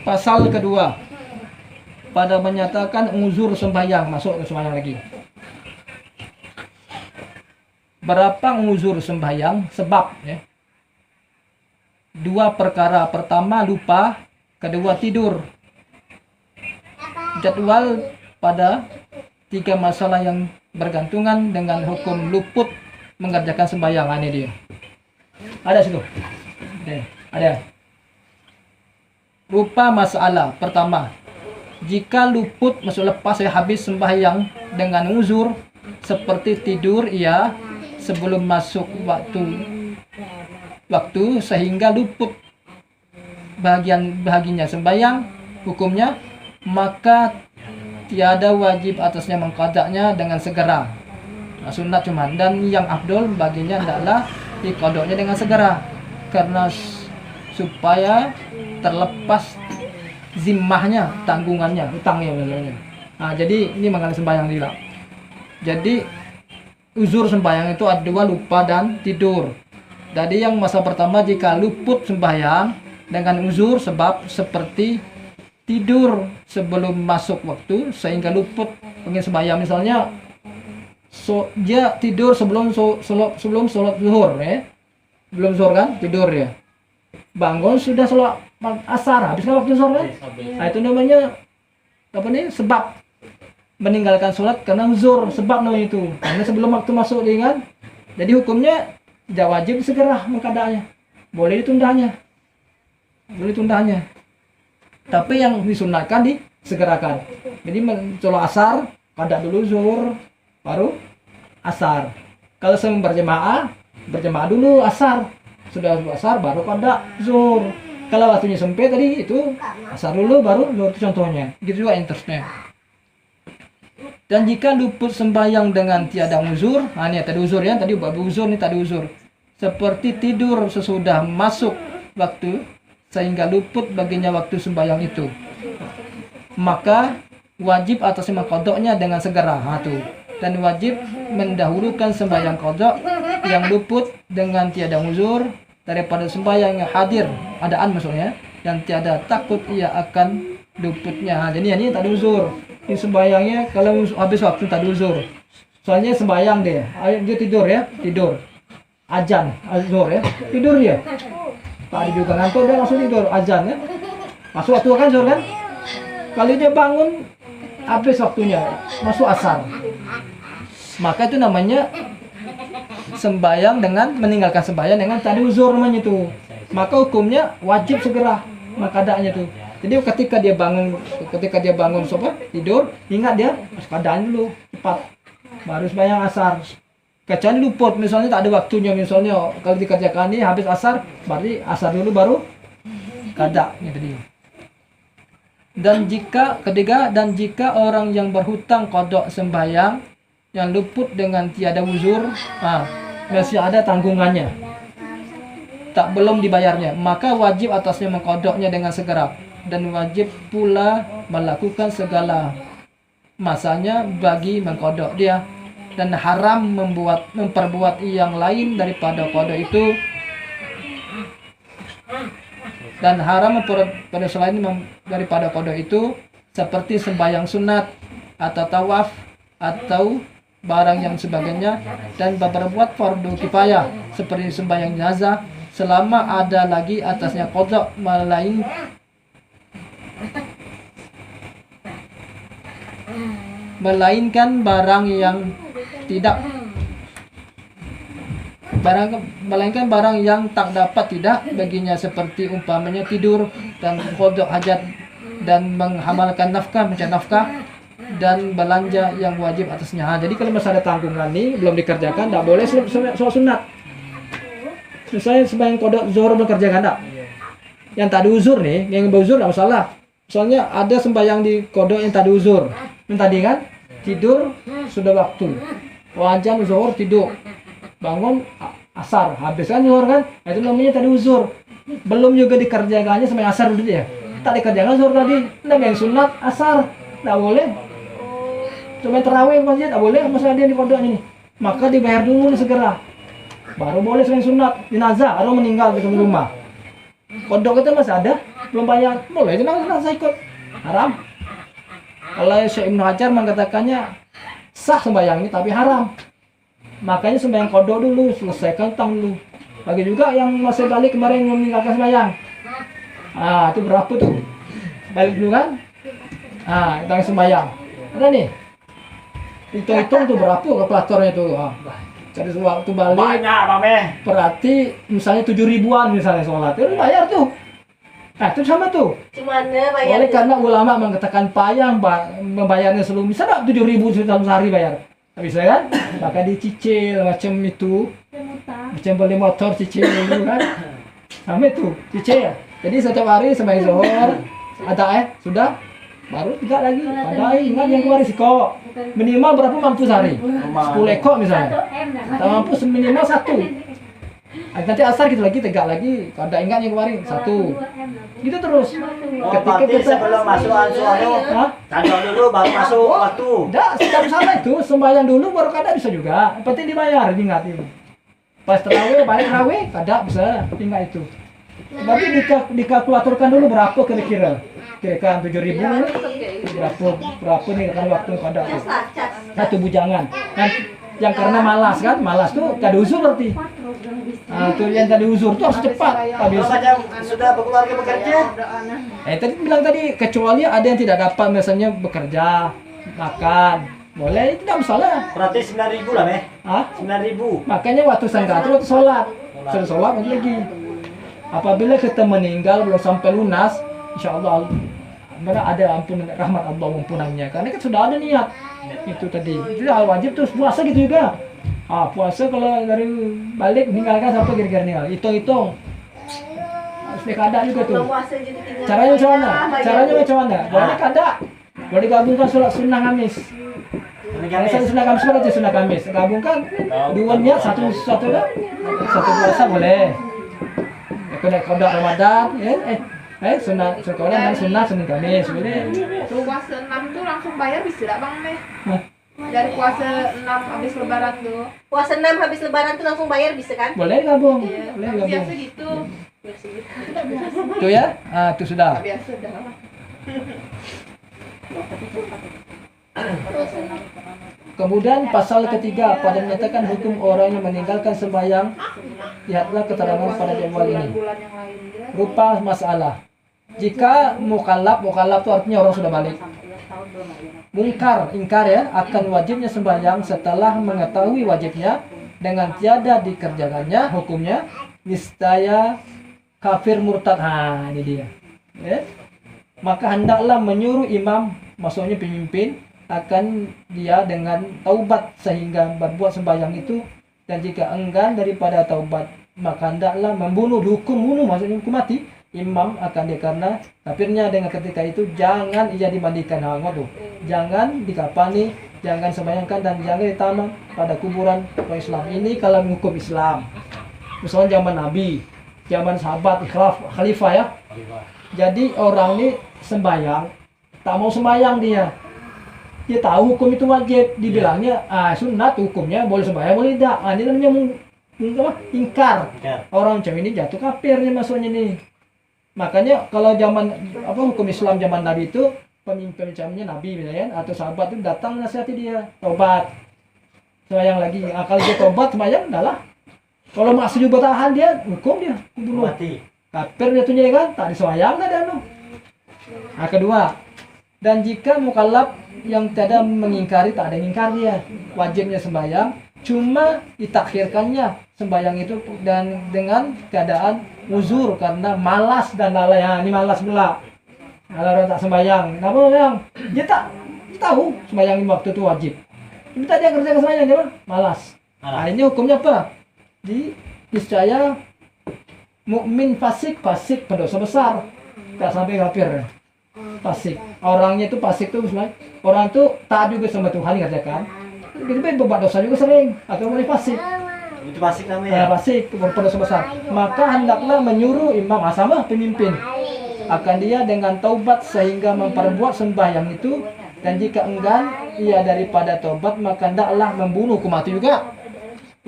Pasal kedua, pada menyatakan uzur sembahyang, masuk ke sembahyang lagi. Berapa uzur sembahyang? Sebab ya. Dua perkara, pertama lupa, kedua tidur. Jadwal pada tiga masalah yang bergantungan dengan hukum luput mengerjakan sembahyang. Ini dia. Ada situ. Ada. Rupa masalah pertama, jika luput maksud lepas saya habis sembahyang dengan uzur seperti tidur ia sebelum masuk waktu sehingga luput bahaginya sembahyang hukumnya, maka tiada wajib atasnya mengqadanya dengan segera. Sunat cuman, dan yang afdol baginya adalah diqadanya dengan segera karena supaya terlepas zimmahnya, tanggungannya, hutangnya misalnya. Nah, jadi ini mengenai sembahyang juga. Jadi uzur sembahyang itu ada dua, lupa dan tidur. Jadi yang masa pertama jika luput sembahyang dengan uzur sebab seperti tidur sebelum masuk waktu sehingga luput pengen sembahyang, misalnya dia tidur sebelum sholat zuhur ya. Belum zuhur kan, tidur ya. Bangun sudah sholat asar, habis kan waktu zuhur kan? Nah, itu namanya apa nih? Sebab meninggalkan sholat karena uzur, sebab namanya itu. Karena sebelum waktu masuk dia kan. Jadi hukumnya tidak wajib segera mengqadanya. Boleh ditundanya. Tapi yang disunatkan disegerakan. Jadi sholat asar, qada dulu zuhur, baru asar. Kalau sedang berjemaah dulu asar. Sudah asar baru qada zuhur. Kalau waktunya sempit tadi itu asar dulu baru zuhur, itu contohnya. Gitu juga interestnya. Dan jika luput sembahyang dengan tiada uzur, ini tadi uzur ya, tadi babu uzur, ini tadi uzur. Seperti tidur sesudah masuk waktu sehingga luput baginya waktu sembahyang itu, maka wajib atasnya mengqadanya dengan segera. Dan wajib mendahulukan sembahyang qada yang luput dengan tiada uzur daripada sembahyang yang hadir, adaan maksudnya, yang tiada takut ia akan luputnya. Jadi ini tak ada uzur. Ini sembahyangnya kalau habis waktu tak ada uzur. Soalnya sembahyang dia tidur ya, azan zuhur ya, tidur dia. Tak ada juga ngantuk, dia langsung tidur azan ya. Masuk waktu kan zuhur kan? Kalau dia bangun habis waktunya, masuk asar. Maka itu namanya sembahyang dengan meninggalkan sembahyang dengan tadi uzur namanya itu. Maka hukumnya wajib segera mengqadanya tuh. Jadi ketika dia bangun tidur, ingat dia qadaan dulu cepat. Baru sembahyang asar. Kecuali luput misalnya tak ada waktunya, misalnya kalau dikerjakan ini habis asar, berarti asar dulu baru qada gitu dia. Dan jika orang yang berhutang qada sembahyang yang luput dengan tiada uzur, masih ada tanggungannya, belum dibayarnya, maka wajib atasnya mengqadanya dengan segera, dan wajib pula melakukan segala masanya bagi mengqada dia, dan haram memperbuat yang lain daripada qada itu, dan haram pada selain daripada qada itu, seperti sembahyang sunat atau tawaf atau barang yang sebagainya, dan berbuat fardu kifayah seperti sembahyang jenazah selama ada lagi atasnya qada, melainkan barang yang tak dapat tidak baginya, seperti umpamanya tidur dan qada hajat dan mencari nafkah dan belanja yang wajib atasnya. Jadi kalau masih ada tanggungan ini belum dikerjakan, tidak boleh soal sunat. Misalnya sembahyang qada zuhur belum kerjakan, tidak. Yang tadi uzur nih, yang beruzur tidak masalah. Soalnya ada sembahyang di qada yang tadi uzur. Yang tadi kan tidur sudah waktu, wajan zuhur tidur, bangun asar, habis kan zuhur kan, itu namanya tadi uzur. Belum juga dikerjakannya sembahyang asar dulu ya. Tak dikerjakan zuhur tadi, tidak yang sunat asar, tidak boleh. Cuma terawih masjid tak boleh, masalah dia di qada ini. Maka dibayar dulu segera. Baru boleh sembahyang sunat jenazah atau meninggal di rumah. kodok itu masih ada, belum bayar, boleh tenang saya ikut, haram. Kalau Syekh Ibnu Hajar mengatakannya sah sembahyangnya tapi haram. Makanya sembahyang kodok dulu, selesaikan utang dulu. Bagi juga yang masih balik kemarin meninggalkan sembahyang. Itu berapa tuh? Balik dulu kan? Utang sembahyang. Ada nih. Hitung-hitung tuh berapa kalkulatornya tuh. Cari waktu balik. Banyak, Mame. Berarti misalnya 7.000-an misalnya sholat. Itu bayar tuh. Itu sama tuh. Gimana bayar? Oleh karena ulama mengatakan payah membayarnya seluruh. Bisa nggak 7.000 dalam sehari bayar? Tak bisa kan? Maka dicicil macam itu. Macam beli motor cicil dulu kan? Sama itu, cicil. Jadi setiap hari sembahyang zuhur ada sudah baru tidak lagi. Padahal ingat yang kemarin siko. Minimal berapa mampu sehari? 10 ekor misalnya. Tak mampu minimal 1. Nanti asar gitu lagi, tegak lagi. Kalau ada ingat yang kemarin 1. Gitu terus. Ketika kita sebelum masuk tanda dulu baru masuk waktu. Tidak, sekarang sama itu. Sembahyang dulu baru kada bisa juga. Penting dibayar, diingatin. Pas terawih, balik terawih, kada bisa. Ingat itu. Tapi dikalkulatorkan dulu berapa kira-kira. Kira-kira 7.000 berapa nih kan waktu kada tuh. Satu bujangan. Yang karena malas kan, malas tuh kada uzur berarti. Tuh yang tadi uzur tuh harus cepat. Habis sudah berkeluarga bekerja. Tadi bilang tadi kecuali ada yang tidak dapat misalnya bekerja, makan. Boleh, tidak masalah. Berarti 9.000 lah, Meh. 9.000. Makanya waktu sangka itu waktu sholat. Sudah sholat lagi. Apabila kita meninggal belum sampai lunas, insya Allah ada ampunan rahmat Allah ampunannya. Karena kan sudah ada niat itu tadi. Itu hal wajib terus puasa gitu juga. Puasa kalau dari balik meninggalkan sampai kira-kira meninggal. Hitung-hitung. Harus ada juga tuh. Caranya macam mana? Caranya macam mana? Boleh kada? Boleh digabungkan sholat sunnah Kamis. Sunnah Kamis aja sunnah Kamis. Gabungkan dua niat satu kan? Satu puasa boleh. Kena kodok Ramadan, sunnah sekolah dan sunnah Senin Kamis, boleh. Puasa 6 tuh langsung bayar bisa tak Bang Meh? Dari puasa 6 habis lebaran tuh. Puasa 6 habis lebaran tuh langsung bayar bisa kan? Boleh gabung. Iya. Boleh gabung. Biasa gitu. Tuh ya, itu sudah. Biasa dah. Kemudian pasal ketiga pada menyatakan hukum orang yang meninggalkan sembahyang, lihatlah keterangan pada jadwal ini. Rupa masalah. Jika mukallaf itu artinya orang sudah balik. Ingkar ya akan wajibnya sembahyang setelah mengetahui wajibnya dengan tiada dikerjakannya hukumnya niscaya kafir murtad. Ini dia. Maka hendaklah menyuruh imam, maksudnya pemimpin, akan dia dengan taubat sehingga berbuat sembahyang itu, dan jika enggan daripada taubat maka hendaklah membunuh, dihukum bunuh, maksudnya hukum mati imam akan dia karena kafirnya. Dengan ketika itu jangan ia dimandikan, jangan dikafani, jangan sembahyangkan, dan jangan ditanam pada kuburan orang Islam. Ini kalau hukum Islam. Misalnya zaman Nabi, zaman sahabat khalifah ya. Jadi orang ini sembahyang, tak mau sembahyang dia tahu hukum itu wajib, dibilangnya sunat hukumnya boleh sembahyang boleh tidak. Ini namanya ingkar. Orang macam ini jatuh kafirnya maksudnya nih. Makanya kalau zaman hukum Islam zaman Nabi itu pemimpin macamnya Nabi misalnya atau sahabat itu datang nasihati dia tobat sembahyang lagi. Kalau dia tobat sembahyang adalah kalau masih juga tahan dia hukum dia bunuh kafir dia tuh kan tak disembahyang ada kedua, dan jika mukallaf yang tidak mengingkari, tak ada ingkar dia wajibnya sembahyang, cuma ditakhirkannya sembahyang itu dan dengan keadaan uzur karena malas dan lalai. Ini malas pula kalau tak sembahyang. Kenapa yang dia tak tahu sembahyang waktu itu wajib, minta dia kerja ke sembahyang dia malas. Ini hukumnya apa? Niscaya mukmin fasik pendosa besar, tak sampai kafir. Fasik, orangnya itu fasik tuh orang itu taat juga sama Tuhan dikatakan, gitu berbuat dosa juga sering, atau mulai fasik. Itu fasik namanya. Fasik, pendosa besar. Maka hendaklah menyuruh imam sama pemimpin akan dia dengan taubat sehingga memperbuat sembahyang itu, dan jika enggan ia daripada taubat maka hendaklah membunuh, hukum mati juga.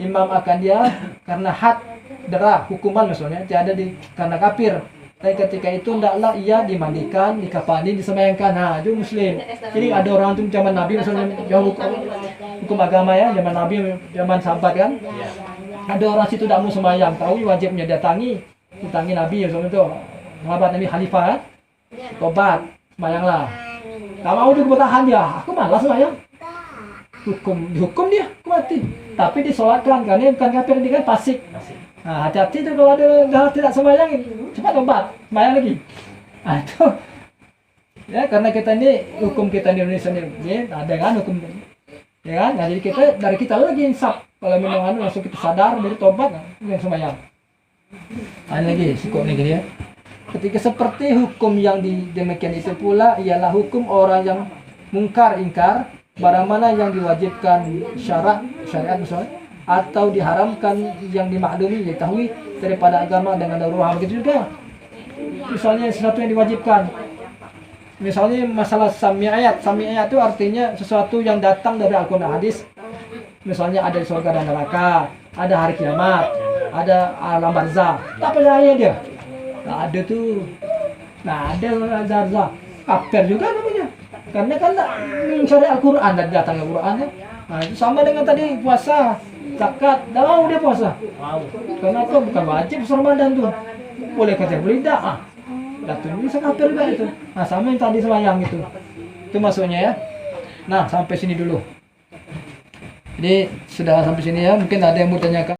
Imam akan dia karena had derah hukuman maksudnya tiada karena kafir, Tapi ketika itu hendaklah ia dimandikan, dikafani, disemayangkan. Nah, itu muslim. Jadi ada orang tuh zaman Nabi misalnya yang hukum agama ya, zaman Nabi, zaman sahabat kan. Ada orang situ tidak mau semayang, tahu wajibnya datangi Nabi ya itu. Sahabat Nabi Khalifah kan. Tobat, semayanglah. Tak mau dia bertahan dia, aku malas semayang. Dihukum dia, aku mati. Tapi disolatkan, karena bukan kafir dia kan fasik. Nah, hati-hati tuh kalau ada tidak semayangin, cepat tobat, semayang lagi. Nah, itu ya karena kita ini hukum kita di Indonesia ini ada kan hukum, ya kan? Nah, jadi dari kita lagi insaf. Kalau memang langsung kita sadar dari tobat, yang semayang. Ada lagi, sikap lagi ya. Ketika seperti hukum yang demikian itu pula ialah hukum orang yang mungkar ingkar barang mana yang diwajibkan syariat misalnya atau diharamkan yang dimaklumi diketahui daripada agama dengan darurat begitu juga. Misalnya sesuatu yang diwajibkan. Misalnya masalah sami'iyat. Sami'iyat itu artinya sesuatu yang datang dari Al-Qur'an hadis. Misalnya ada surga dan neraka, ada hari kiamat, ada alam barzah. Tak percaya dia. Nah, ada tuh. Nah, ada barzah. Kafir juga namanya. Karena kan tak mencari Al-Qur'an dan datang Al-Qur'an ya. Nah, itu sama dengan tadi puasa, zakat. Dah mau dia puasa. Karena apa? Bukan wajib Ramadan tuh. Boleh kata boleh tak. Datang bisa kafir juga itu. Nah, sama yang tadi semayang itu. Itu maksudnya ya. Nah, sampai sini dulu. Jadi sudah sampai sini ya. Mungkin ada yang mau tanyakan.